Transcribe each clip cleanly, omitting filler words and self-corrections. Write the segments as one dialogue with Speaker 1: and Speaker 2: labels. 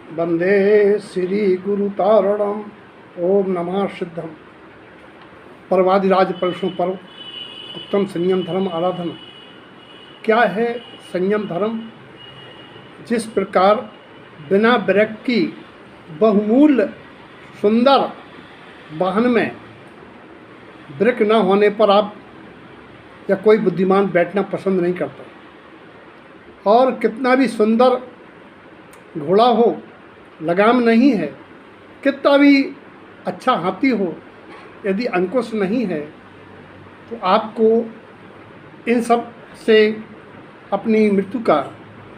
Speaker 1: वंदे श्री गुरु तारणम। ओम नमः सिद्धम। पर्वादिराज परशु पर्व उत्तम संयम धर्म आराधना। क्या है संयम धर्म? जिस प्रकार बिना ब्रेक की बहुमूल्य सुंदर वाहन में ब्रेक न होने पर आप या कोई बुद्धिमान बैठना पसंद नहीं करता, और कितना भी सुंदर घोड़ा हो, लगाम नहीं है, कितना भी अच्छा हाथी हो, यदि अंकुश नहीं है तो आपको इन सब से अपनी मृत्यु का,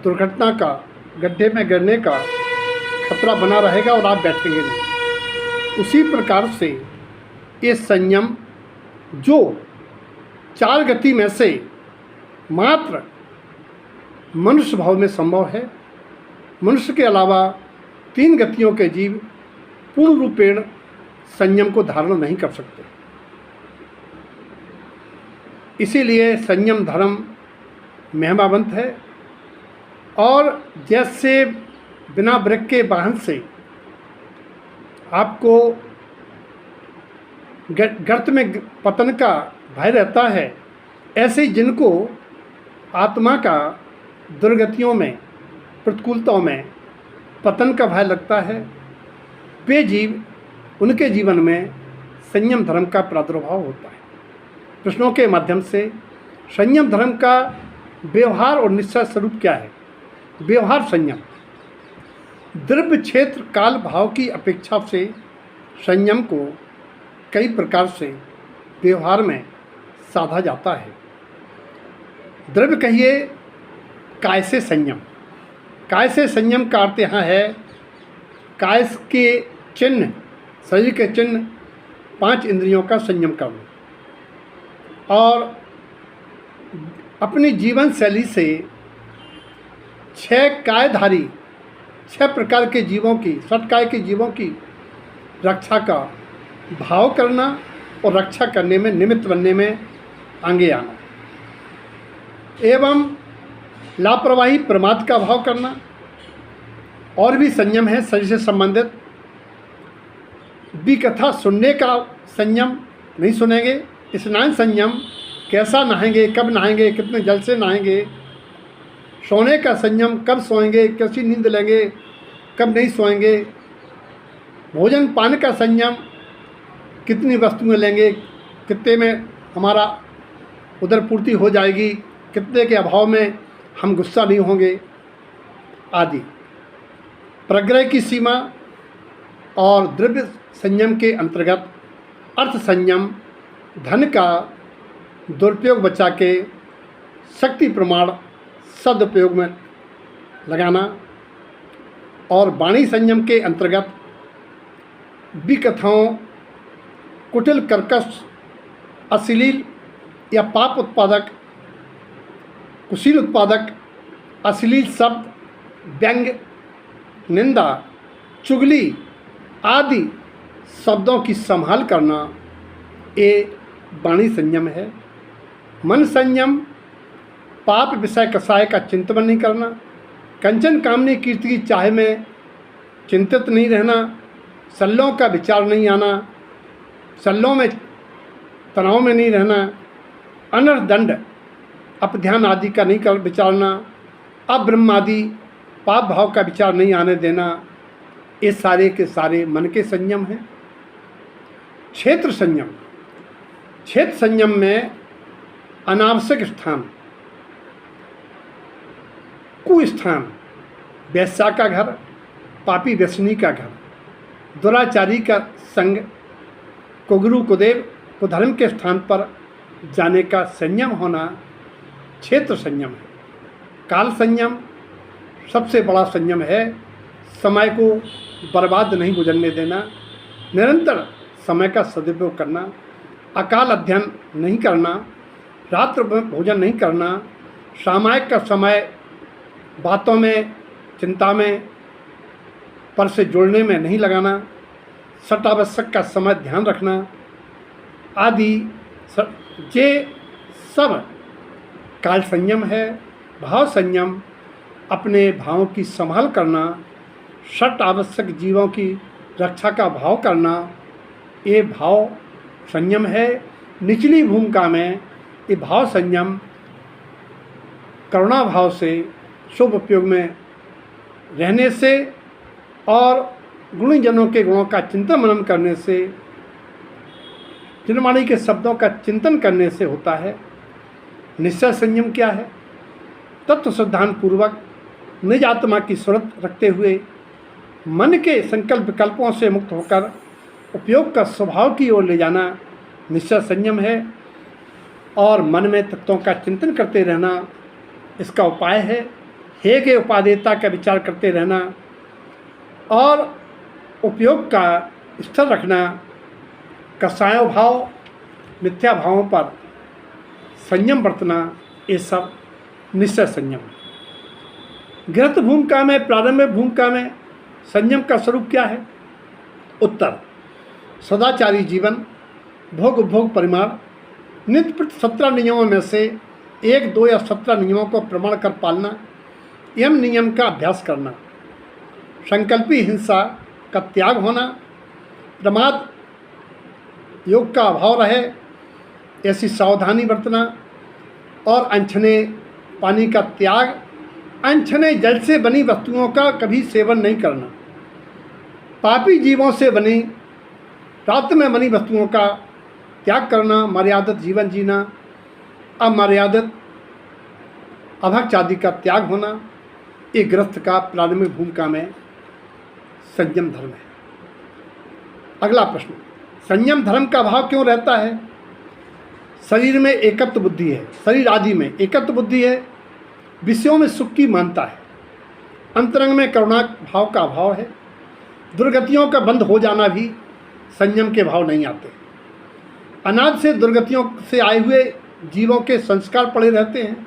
Speaker 1: दुर्घटना का, गड्ढे में गिरने का खतरा बना रहेगा और आप बैठेंगे नहीं। उसी प्रकार से ये संयम जो 4 गति में से मात्र मनुष्य भाव में संभव है, मनुष्य के अलावा 3 गतियों के जीव पूर्ण रूपेण संयम को धारण नहीं कर सकते। इसीलिए संयम धर्म महिमावंत है। और जैसे बिना ब्रेक के वाहन से आपको गर्त में पतन का भय रहता है, ऐसे जिनको आत्मा का दुर्गतियों में, प्रतिकूलताओं में पतन का भय लगता है, वे जीव, उनके जीवन में संयम धर्म का प्रादुर्भाव होता है। प्रश्नों के माध्यम से संयम धर्म का व्यवहार और निश्चय स्वरूप क्या है? व्यवहार संयम द्रव्य क्षेत्र काल भाव की अपेक्षा से संयम को कई प्रकार से व्यवहार में साधा जाता है। द्रव्य कहिए, काय से संयम। काय से संयम का अर्थ यहाँ है काय के चिन्ह, शरीर के चिन्ह 5 इंद्रियों का संयम करना, और अपनी जीवन शैली से 6 कायधारी, 6 प्रकार के जीवों की, षटकाय के जीवों की रक्षा का भाव करना और रक्षा करने में, निमित्त बनने में आगे आना, एवं लापरवाही प्रमाद का भाव करना। और भी संयम है शरीर से संबंधित। कथा सुनने का संयम, नहीं सुनेंगे। स्नान संयम, कैसा नहाएंगे, कब नहाएंगे, कितने जल से नहाएंगे। सोने का संयम, कब सोएंगे, कैसी नींद लेंगे, कब नहीं सोएंगे। भोजन पान का संयम, कितनी वस्तुएं लेंगे, कितने में हमारा उदर पूर्ति हो जाएगी, कितने के अभाव में हम गुस्सा नहीं होंगे, आदि। प्रग्रह की सीमा और द्रव्य संयम के अंतर्गत अर्थ संयम, धन का दुरुपयोग बचा के शक्ति प्रमाण सदुपयोग में लगाना। और वाणी संयम के अंतर्गत विकथाओं, कुटिल, कर्कश, अश्लील या पाप उत्पादक, कुशील उत्पादक, अश्लील शब्द, व्यंग, निंदा, चुगली आदि शब्दों की संभाल करना, ये वाणी संयम है। मन संयम, पाप विषय कसाय का चिंतन नहीं करना, कंचन कामनी कीर्ति की चाह में चिंतित नहीं रहना, सल्लों का विचार नहीं आना, सल्लों में तनाव में नहीं रहना, अनर्थ दंड, अपध्यान आदि का नहीं कर विचारना, अब्रह्म आदि पाप भाव का विचार नहीं आने देना। ये सारे के सारे मन के संयम हैं। क्षेत्र संयम, क्षेत्र संयम में अनावश्यक स्थान, कुस्थान, वैश्या का घर, पापी व्यसनी का घर, दुराचारी का संग, कुगुरु कुदेव, कुधर्म के स्थान पर जाने का संयम होना क्षेत्र संयम है। काल संयम सबसे बड़ा संयम है। समय को बर्बाद नहीं गुजरने देना, निरंतर समय का सदुपयोग करना, अकाल अध्ययन नहीं करना, रात्र भोजन नहीं करना, सामायिक का समय बातों में, चिंता में, पर से जुड़ने में नहीं लगाना, सटावश्यक का समय ध्यान रखना आदि, ये सब काल संयम है। भाव संयम, अपने भावों की संभाल करना षट आवश्यक जीवों की रक्षा का भाव करना, ये भाव संयम है। निचली भूमिका में ये भाव संयम करुणा भाव से शुभ उपयोग में रहने से और गुणीजनों के गुणों का चिंतन मनन करने से, चिन्माणी के शब्दों का चिंतन करने से होता है। निश्चय संयम क्या है? तत्व सिद्धांत पूर्वक निज आत्मा की सूरत रखते हुए मन के संकल्प विकल्पों से मुक्त होकर उपयोग का स्वभाव की ओर ले जाना निश्चय संयम है। और मन में तत्वों का चिंतन करते रहना इसका उपाय है। हे के उपादेयता का विचार करते रहना और उपयोग का स्थिर रखना, कसायो भाव मिथ्या भावों पर संयम बरतना, ये सब निश्चय संयम है। गृहस्थ भूमिका में, प्रारंभिक भूमिका में संयम का स्वरूप क्या है? उत्तर, सदाचारी जीवन, भोग उपभोग परिमाण, नित्य प्रति 17 नियमों में से 1, 2 या 17 नियमों को प्रमाण कर पालना, यम नियम का अभ्यास करना, संकल्पी हिंसा का त्याग होना, प्रमाद योग का अभाव रहे ऐसी सावधानी बरतना और अनछने पानी का त्याग, अनछने जल से बनी वस्तुओं का कभी सेवन नहीं करना, पापी जीवों से बनी रात में बनी वस्तुओं का त्याग करना, मर्यादित जीवन जीना, अमर्यादित अभक्ष आदि का त्याग होना, ये गृहस्थ का प्रारंभिक भूमिका में संयम धर्म है। अगला प्रश्न, संयम धर्म का भाव क्यों रहता है? शरीर में एकत्व बुद्धि है, शरीर आदि में एकत्व बुद्धि है, विषयों में सुख की मानता है, अंतरंग में करुणा भाव का अभाव है, दुर्गतियों का बंद हो जाना भी संयम के भाव नहीं आते, अनाद से दुर्गतियों से आए हुए जीवों के संस्कार पड़े रहते हैं,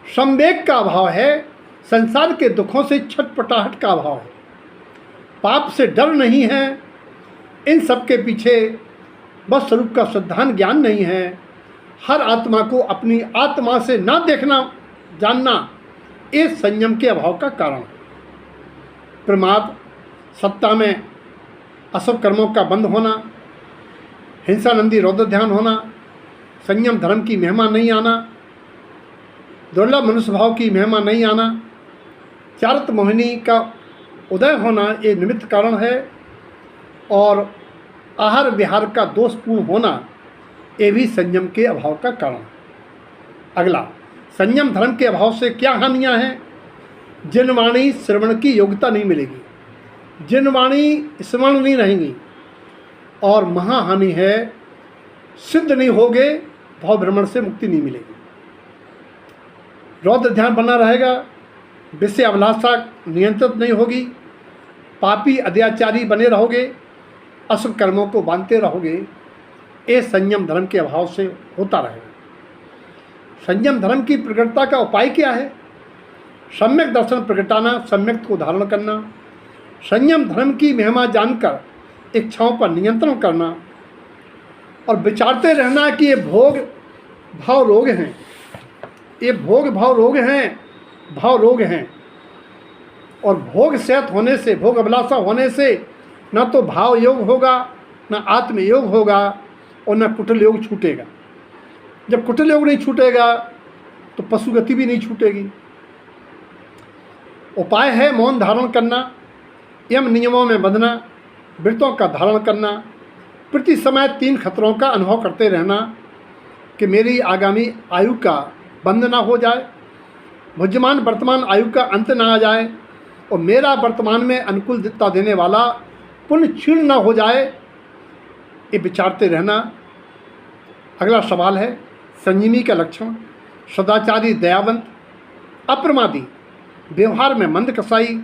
Speaker 1: संवेग का अभाव है, संसार के दुखों से छटपटाहट का अभाव है, पाप से डर नहीं है, इन सब के पीछे बस स्वरूप का सिद्धांत ज्ञान नहीं है, हर आत्मा को अपनी आत्मा से ना देखना जानना, ये संयम के अभाव का कारण है। प्रमाद, सत्ता में अशुभ कर्मों का बंद होना, हिंसानंदी रौद्र ध्यान होना, संयम धर्म की महिमा नहीं आना, दुर्लभ मनुष्य भाव की महिमा नहीं आना, चारित्र मोहिनी का उदय होना, ये निमित्त कारण है। और आहार विहार का दोषपूर्ण होना, ये भी संयम के अभाव का कारण है। अगला, संयम धर्म के अभाव से क्या हानियां हैं? जिनवाणी श्रवण की योग्यता नहीं मिलेगी, जिनवाणी स्मरण नहीं रहेंगी, और महाहानि है, सिद्ध नहीं होगे, भाव भ्रमण से मुक्ति नहीं मिलेगी, रौद्र ध्यान बना रहेगा, विषय अभिलाषा नियंत्रित नहीं होगी, पापी अत्याचारी बने रहोगे, अशुभ कर्मों को बांधते रहोगे, ये संयम धर्म के अभाव से होता रहेगा। संयम धर्म की प्रकटता का उपाय क्या है? सम्यक दर्शन प्रकटाना, सम्यक को धारण करना, संयम धर्म की महिमा जानकर इच्छाओं पर नियंत्रण करना और विचारते रहना कि ये भोग भाव रोग हैं, ये भोग भाव रोग हैं, भाव रोग हैं, और भोग सहत होने से, भोग अभिलाषा होने से न तो भाव योग होगा, न आत्म योग होगा, और न कुटिल योग छूटेगा। जब कुटिल योग नहीं छूटेगा तो पशुगति भी नहीं छूटेगी। उपाय है मौन धारण करना, यम नियमों में बंधना, व्रतों का धारण करना, प्रति समय 3 खतरों का अनुभव करते रहना कि मेरी आगामी आयु का बंध ना हो जाए, भुज्यमान वर्तमान आयु का अंत ना आ जाए, और मेरा वर्तमान में अनुकूलता देने वाला पुण्य क्षीण न हो जाए, ये विचारते रहना। अगला सवाल है, संयमी का लक्षण, सदाचारी दयावंत, अप्रमादी, व्यवहार में मंद कसाई,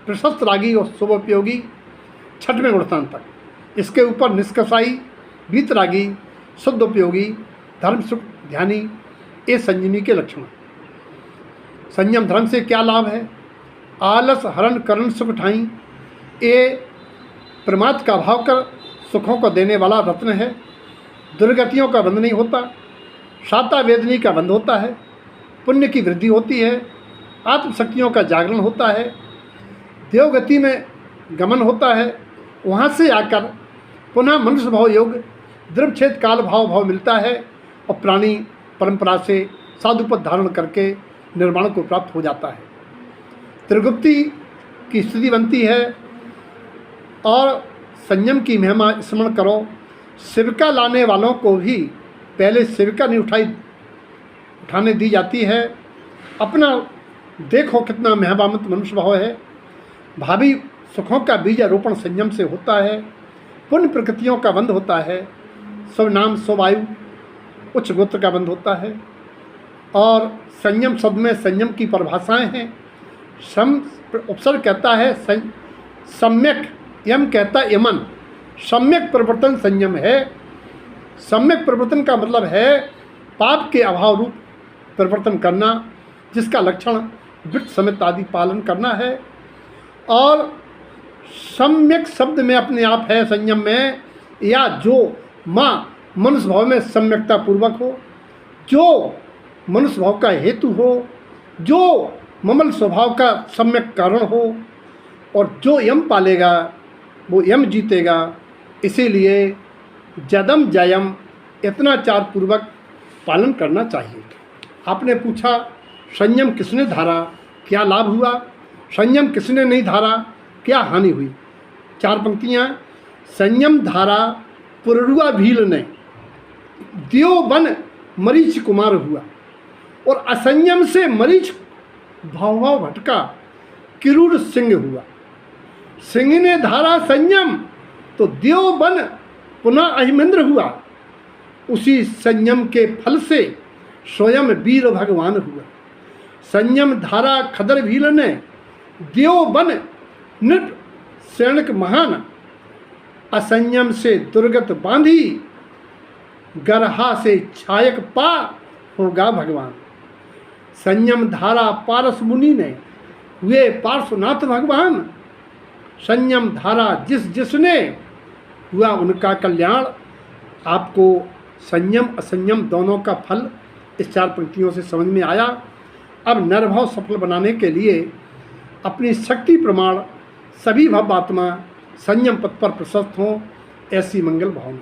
Speaker 1: प्रशस्त रागी और शुभोपयोगी, 6वें गुणस्थान तक। इसके ऊपर निष्कसाई, वीतरागी, शुद्ध उपयोगी, धर्म सुख ध्यानी, ये संयमी के लक्षण। संयम धर्म से क्या लाभ है? आलस हरण करण सुख ठाई, ये प्रमाद का अभाव कर सुखों को देने वाला रत्न है। दुर्गतियों का बंध नहीं होता, शाता वेदनी का बंध होता है, पुण्य की वृद्धि होती है, आत्मशक्तियों का जागरण होता है, देवगति में गमन होता है, वहाँ से आकर पुनः मनुष्य भाव योग द्रवच्छेद काल भाव मिलता है और प्राणी परंपरा से साधुपद धारण करके निर्वाण को प्राप्त हो जाता है। त्रिगुप्ति की स्थिति बनती है और संयम की महिमा स्मरण करो। शिविका लाने वालों को भी पहले शिविका नहीं उठाने दी जाती है। अपना देखो कितना महिमावंत मनुष्य भाव है। भावी सुखों का बीज आरोपण संयम से होता है। पुण्य प्रकृतियों का बंध होता है। स्व नाम स्ववायु उच्च गोत्र का बंध होता है। और संयम शब्द में संयम की परिभाषाएं हैं। सम उपसर्ग कहता है सम्यक, यम कहता है यमन। सम्यक प्रवर्तन संयम है। सम्यक प्रवर्तन का मतलब है पाप के अभाव रूप परिवर्तन करना, जिसका लक्षण वृत्त समित आदि पालन करना है। और सम्यक शब्द में अपने आप है संयम में, या जो माँ मनुष्य भाव में सम्यकता पूर्वक हो, जो मनुष्य भाव का हेतु हो, जो ममल स्वभाव का सम्यक कारण हो, और जो यम पालेगा वो यम जीतेगा। इसीलिए जदम जयम इतना चार पूर्वक पालन करना चाहिए। आपने पूछा संयम किसने धारा, क्या लाभ हुआ? संयम किसने नहीं धारा, क्या हानि हुई? चार पंक्तियाँ। संयम धारा पुरुआ भील ने, देव बन मरीच कुमार हुआ। और असंयम से मरीच भाव भटका, किरूर सिंह हुआ। सिंह ने धारा संयम तो देव बन पुनः अहिमेंद्र हुआ। उसी संयम के फल से स्वयं वीर भगवान हुआ। संयम धारा खदर भील ने, देव बन नृप सैनिक महान। असंयम से दुर्गत बांधी, गरहा से छायक पा होगा भगवान। संयम धारा पारस मुनि ने, हुए पार्श्वनाथ भगवान। संयम धारा जिसने हुआ उनका कल्याण। आपको संयम असंयम दोनों का फल इस चार पंक्तियों से समझ में आया। अब नरभाव सफल बनाने के लिए अपनी शक्ति प्रमाण सभी भव आत्मा संयम पथ पर प्रशस्त हों, ऐसी मंगल भावना।